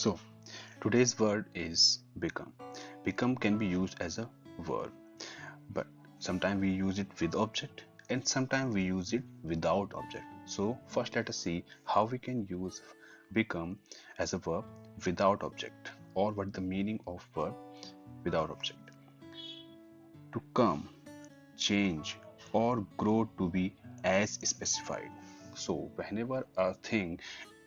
So, today's word is become. Become can be used as a verb, but sometimes we use it with object and sometimes we use it without object. So, first let us see how we can use become as a verb without object, or what the meaning of verb without object. To come, change, or grow to be as specified. So, whenever a thing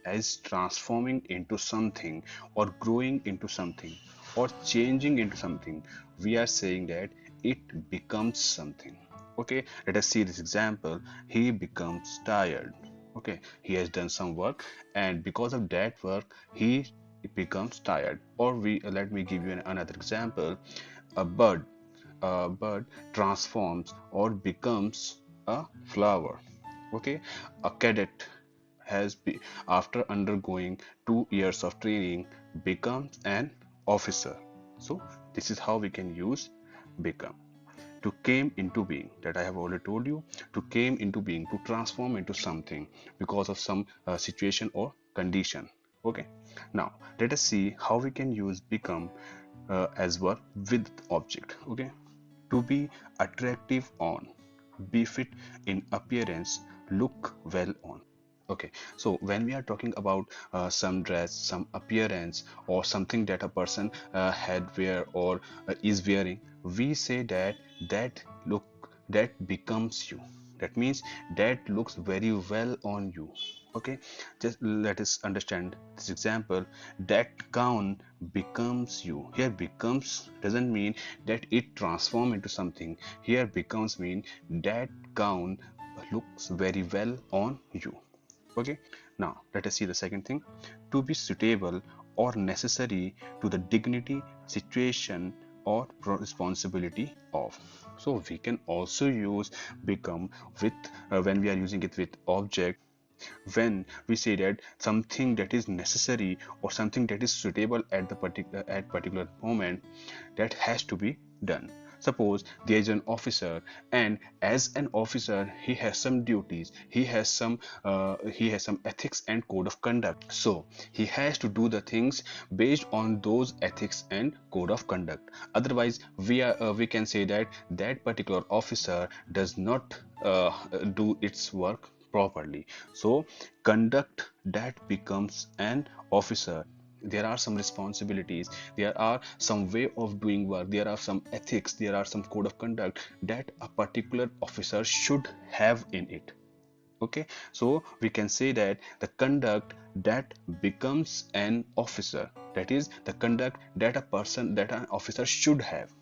is transforming into something, or growing into something, or changing into something, we are saying that it becomes something. Okay, let us see this example. He becomes tired. Okay, he has done some work, and because of that work, he becomes tired. Or we let me give you another example. A bird bud transforms or becomes a flower. Okay, a cadet has be, after undergoing 2 years of training, becomes an officer. So this is how we can use become. To came into being, that I have already told you. To came into being, to transform into something because of some situation or condition. Okay, now let us see how we can use become as verb with object. Okay, to be attractive on, be fit in appearance, look well on. Okay, so when we are talking about some dress, some appearance, or something that a person had wear or is wearing, we say that that becomes you. That means that looks very well on you. Okay, just let us understand this example. That gown becomes you. Here becomes doesn't mean that it transform into something. Here becomes mean that gown looks very well on you. Okay, now let us see the second thing. To be suitable or necessary to the dignity, situation, or responsibility of. So we can also use become with when we are using it with object, when we say that something that is necessary or something that is suitable at the particular moment, that has to be done. Suppose there is an officer, and as an officer he has some duties, he has some ethics and code of conduct. So he has to do the things based on those ethics and code of conduct. Otherwise we can say that that particular officer does not do its work properly. So conduct that becomes an officer. There are some responsibilities, there are some way of doing work, there are some ethics, there are some code of conduct that a particular officer should have in it. Okay, so we can say that the conduct that becomes an officer, that is the conduct that a person, that an officer should have.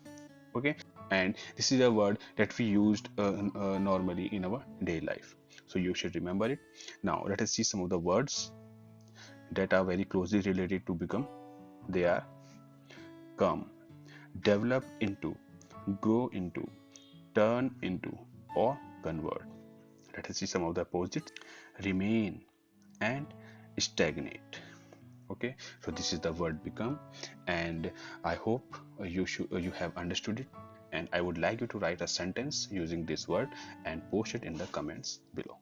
Okay, and this is a word that we used normally in our daily life, so you should remember it. Now let us see some of the words that are very closely related to become. They are come, develop into, grow into, turn into, or convert. Let us see some of the opposites. Remain and stagnate. Okay, so this is the word become, and I hope you have understood it, and I would like you to write a sentence using this word and post it in the comments below.